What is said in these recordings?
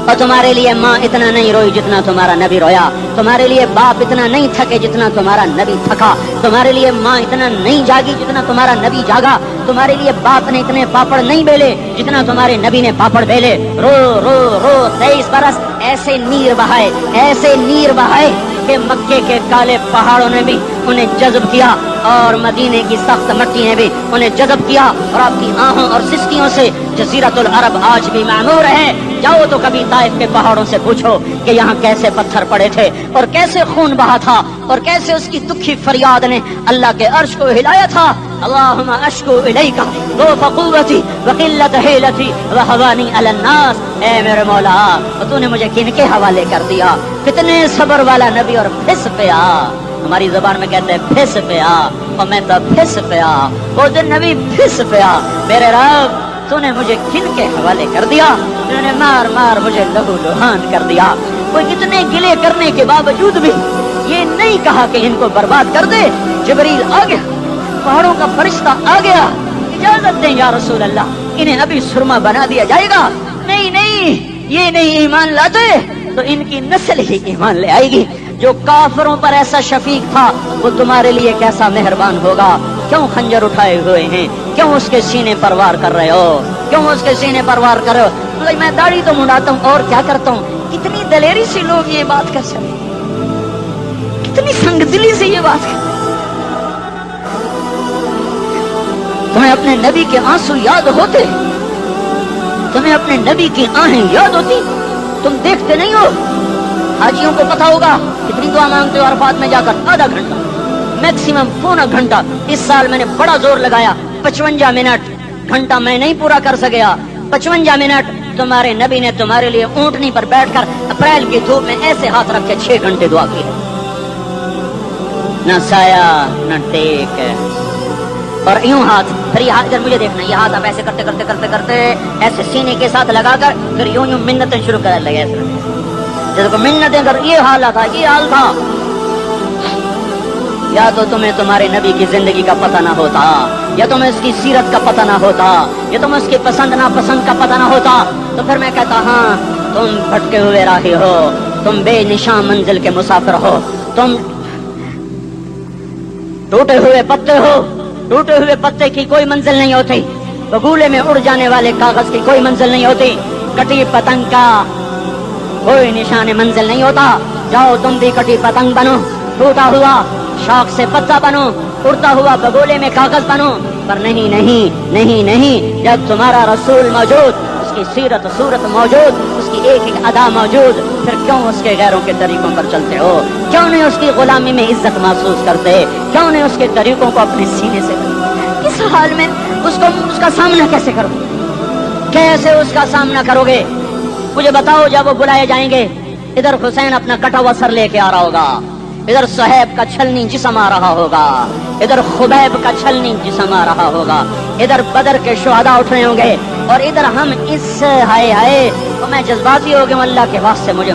اور تمہارے لیے ماں اتنا نہیں روئی جتنا تمہارا نبی رویا، تمہارے لیے باپ اتنا نہیں تھکے جتنا تمہارا نبی تھکا، تمہارے لیے ماں اتنا نہیں جاگی جتنا تمہارا نبی جاگا، تمہارے لیے باپ نے اتنے پاپڑ نہیں بیلے جتنا تمہارے نبی نے پاپڑ بیلے۔ رو رو رو 23 برس ایسے نیر بہائے، ایسے نیر بہائے کہ مکے کے کالے پہاڑوں نے بھی انہیں جذب کیا اور مدینے کی سخت مٹی نے بھی انہیں جذب کیا، اور آپ کی آہوں اور سسکیوں سے جزیرۃ العرب آج بھی معمور ہے۔ جاؤ تو کبھی طائف کے پہاڑوں سے پوچھو کہ یہاں کیسے پتھر پڑے تھے اور کیسے خون بہا تھا اور کیسے اس کی دکھی فریاد نے اللہ کے عرش کو ہلایا تھا۔ اللہم اشکو الیک ضعف قوتی وقلت حیلتی وہوانی علی الناس۔ اے میرے مولا، تو نے مجھے کن کے حوالے کر دیا؟ کتنے صبر والا نبی اور پھس پیا، ہماری زبان میں کہتے ہیں پھس پیا، اور میں تو پھس پیا، وہ دن نبی پھس پیا۔ میرے رب، تو نے مجھے کن کے حوالے کر دیا؟ تو نے مار مار مجھے لہو لہان کر دیا۔ وہ اتنے گلے کرنے کے باوجود بھی یہ نہیں کہا کہ ان کو برباد کر دے۔ جبریل آ گیا، پہاڑوں کا فرشتہ آ گیا، اجازت دیں یا رسول اللہ، انہیں ابھی سرما بنا دیا جائے گا۔ نہیں نہیں، یہ نہیں ایمان لاتے تو ان کی نسل ہی ایمان لے آئے گی۔ جو کافروں پر ایسا شفیق تھا وہ تمہارے لیے کیسا مہربان ہوگا۔ کیوں خنجر اٹھائے ہوئے ہیں؟ کیوں اس کے سینے پر وار کر رہے ہو؟ کیوں اس کے سینے پر وار کر رہے ہو؟ میں داڑھی تو منڈاتا ہوں اور کیا کرتا ہوں۔ کتنی دلیری سے لوگ یہ بات کر سکتے، کتنی سنگ دلی سے یہ بات کر۔ تمہیں اپنے نبی کے آنسو یاد ہوتے؟ تمہیں اپنے نبی کی آہیں یاد ہوتی؟ تم دیکھتے نہیں ہو؟ حاجیوں کو پتا ہوگا کتنی دعا مانگتے ہو عرفات میں جا کر؟ آدھا گھنٹہ، میکسیمم پونا گھنٹہ۔ اس سال میں نے بڑا زور لگایا، 55 منٹ، گھنٹہ میں نہیں پورا کر سکیا۔ 55 منٹ تمہارے نبی نے تمہارے لیے اونٹنی پر بیٹھ کر اپریل کی دھوپ میں ایسے ہاتھ رکھ کے 6 گھنٹے دعا کی ہے۔ نہ سایہ نہ ٹیک، اور یوں ہاتھ، پھر یہ ہاتھ ادھر مجھے دیکھنا، یہ ہاتھ آپ ایسے کرتے کرتے کرتے کرتے ایسے سینے کے ساتھ لگا کر پھر یوں یوں منتیں شروع کر لگے ایسے جیسے کو منتیں کر۔ یہ حال تھا، یہ حال تھا۔ یا تو تمہیں تمہارے نبی کی زندگی کا پتہ نہ ہوتا، یا تمہیں اس کی سیرت کا پتہ نہ ہوتا، یا تمہیں اس کی پسند ناپسند کا پتہ نہ ہوتا، تو پھر میں کہتا ہاں تم بھٹکے ہوئے راہی ہو، تم بے نشان منزل کے مسافر ہو، تم ٹوٹے ہوئے پتے ہو۔ ٹوٹے ہوئے پتے کی کوئی منزل نہیں ہوتی، بگولے میں اڑ جانے والے کاغذ کی کوئی منزل نہیں ہوتی، کٹی پتنگ کا کوئی نشان منزل نہیں ہوتا۔ جاؤ تم بھی کٹی پتنگ بنو، ٹوٹا ہوا شوق سے پتا بنو، اڑتا ہوا بگولے میں کاغذ بنو، پر نہیں نہیں نہیں نہیں، جب تمہارا رسول موجود، اس کی سیرت صورت موجود، اس کی ایک ایک ادا موجود، پھر کیوں اس کے غیروں کے طریقوں پر چلتے ہو؟ کیوں نہیں اس کی غلامی میں عزت محسوس کرتے؟ کیوں نہیں اس کے طریقوں کو اپنے سینے سے؟ کس حال میں اس کا سامنا کیسے کرو؟ کیسے اس کا سامنا کرو گے؟ مجھے بتاؤ، جب وہ بلائے جائیں گے، ادھر حسین اپنا کٹا ہوا سر لے کے آ رہا ہوگا، ادھر صہیب کا چھلنی جسم آ رہا ہوگا، ادھر خبیب کا چھلنی جسم آ رہا ہوگا، ادھر بدر کے شہداء اٹھ رہے ہوں گے، اور ادھر ہم اس ہائے ہائے تو میں جذباتی ہو گیا، اللہ کے واسطے مجھے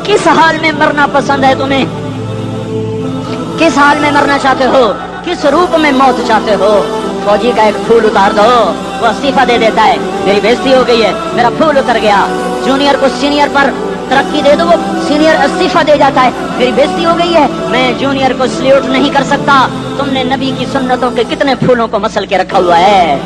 کس حال میں مرنا پسند ہے تمہیں؟ کس حال میں مرنا چاہتے ہو؟ کس روپ میں موت چاہتے ہو؟ فوجی کا ایک پھول اتار دو، وہ استعفیٰ دے دیتا ہے، میری بےزتی ہو گئی ہے، میرا پھول اتر گیا۔ جونیئر کو سینئر پر ترقی دے دو، وہ سینئر استعفیٰ دے جاتا ہے، میری بےزتی ہو گئی ہے، میں جونیئر کو سلیوٹ نہیں کر سکتا۔ تم نے نبی کی سنتوں کے کتنے پھولوں کو مسل کے رکھا ہوا ہے؟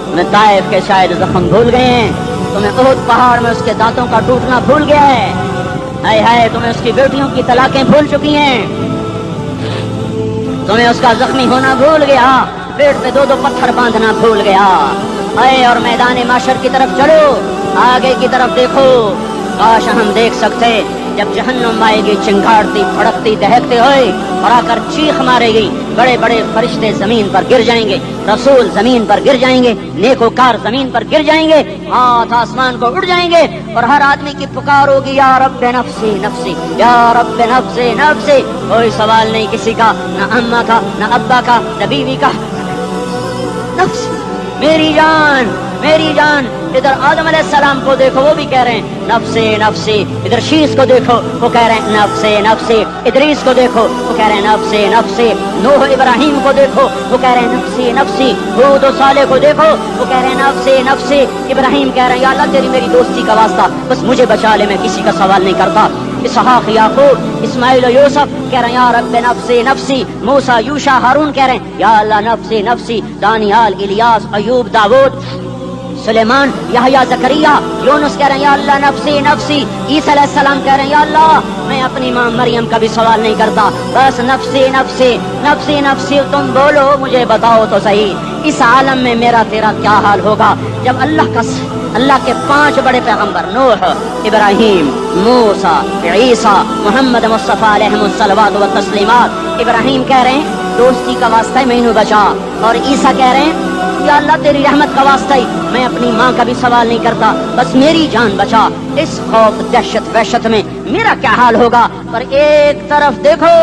تمہیں طائف کے شاید زخم بھول گئے ہیں، تمہیں احد پہاڑ میں اس کے دانتوں کا ٹوٹنا بھول گیا ہے، ہائے ہائے تمہیں اس کی بیٹیوں کی طلاقیں بھول چکی ہیں، تمہیں اس کا زخمی ہونا بھول گیا، پیٹ پہ 2 پتھر باندھنا بھول گیا۔ اے اور میدان معاشر کی طرف چلو، آگے کی طرف دیکھو، کاش ہم دیکھ سکتے جب جہنم آئے گی چنگاڑتی بھڑکتی دہکتے ہوئے اور آ کر چیخ مارے گی، بڑے بڑے فرشتے زمین پر گر جائیں گے، رسول زمین پر گر جائیں گے، نیکوکار زمین پر گر جائیں گے، ہاتھ آسمان کو اڑ جائیں گے، اور ہر آدمی کی پکار ہوگی یا رب نفسی نفسی، یا رب نفسی نفسی۔ کوئی سوال نہیں کسی کا، نہ اماں کا، نہ ابا کا، نہ بیوی کا، نفس، میری جان میری جان۔ ادھر آدم علیہ السلام کو دیکھو وہ بھی کہہ رہے ہیں نفسی نفسی، ادھر شیس کو دیکھو وہ کہہ رہے ہیں نفسی نفسی، ادریس کو دیکھو وہ کہہ رہے ہیں نفسی نفسی، نوح ابراہیم کو دیکھو وہ کہہ رہے ہیں نفسی نفسی، ہود و صالح کو دیکھو وہ کہہ رہے ہیں نفسی نفسی، ابراہیم کہہ رہے ہیں یا اللہ تیری میری دوستی کا واسطہ بس مجھے بچا لے، میں کسی کا سوال نہیں کرتا۔ اسحاق یعقوب اسماعیل و یوسف کہہ رہے ہیں یا رب نفسی نفسی، موسیٰ یوشع ہارون کہہ رہے ہیں یا اللہ نفسی نفسی، دانیال الیاس ایوب داؤد سلیمان یحییٰ زکریا یونس کہہ رہے ہیں یا اللہ نفسی نفسی، عیسیٰ علیہ السلام کہہ رہے ہیں یا اللہ میں اپنی ماں مریم کا بھی سوال نہیں کرتا بس نفسی نفسی نفسی نفسی، تم بولو مجھے بتاؤ تو صحیح اس عالم میں میرا تیرا کیا حال ہوگا جب اللہ کے 5 بڑے پیغمبر نوح ابراہیم موسیٰ عیسیٰ محمد مصطفیٰ علیہ الصلوات و تسلیمات، ابراہیم کہہ رہے ہیں دوستی کا واسطہ ہی مینوں بچا، اور عیسیٰ کہہ رہے ہیں یا اللہ تیری رحمت کا واسطہ ہی میں اپنی ماں کا بھی سوال نہیں کرتا بس میری جان بچا۔ اس خوف دہشت وحشت میں میرا کیا حال ہوگا؟ پر ایک طرف دیکھو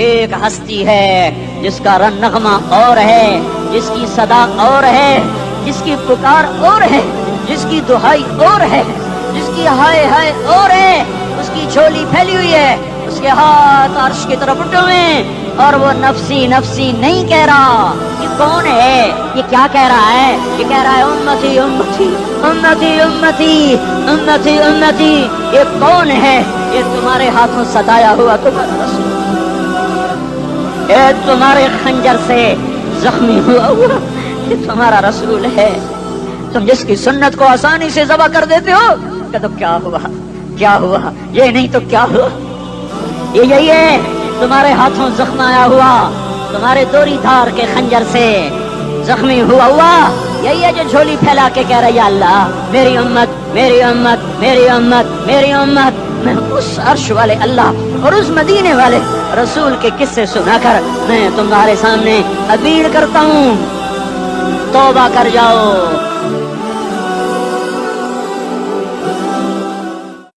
ایک ہستی ہے جس کا رن نغمہ اور ہے، جس کی صدا اور ہے، جس کی پکار اور ہے، جس کی دہائی اور ہے، جس کی ہائے ہائے اور ہے، اس کی جھولی پھیلی ہوئی ہے، اس کے ہاتھ عرش کی طرف اٹھے ہوئے ہیں اور وہ نفسی نفسی نہیں کہہ رہا۔ یہ کون ہے؟ یہ کیا کہہ رہا ہے؟ یہ کہہ رہا ہے امتی امتی امتی امتی امتی امتی۔ یہ کون ہے؟ یہ تمہارے ہاتھوں ستایا ہوا تمہارا رسول، یہ تمہارے خنجر سے زخمی ہوا یہ تمہارا رسول ہے، تم جس کی سنت کو آسانی سے ذبح کر دیتے ہو کہ تو کیا ہوا کیا ہوا، یہ نہیں تو کیا ہوا، یہ یہی ہے تمہارے ہاتھوں زخم آیا ہوا، تمہارے دوری دھار کے خنجر سے زخمی ہوا یہی ہے جو جھولی پھیلا کے کہہ رہا یا اللہ میری امت میری امت میری امت میری امت۔ میں اس عرش والے اللہ اور اس مدینے والے رسول کے قصے سنا کر میں تمہارے سامنے اپیل کرتا ہوں توبہ کر جاؤ،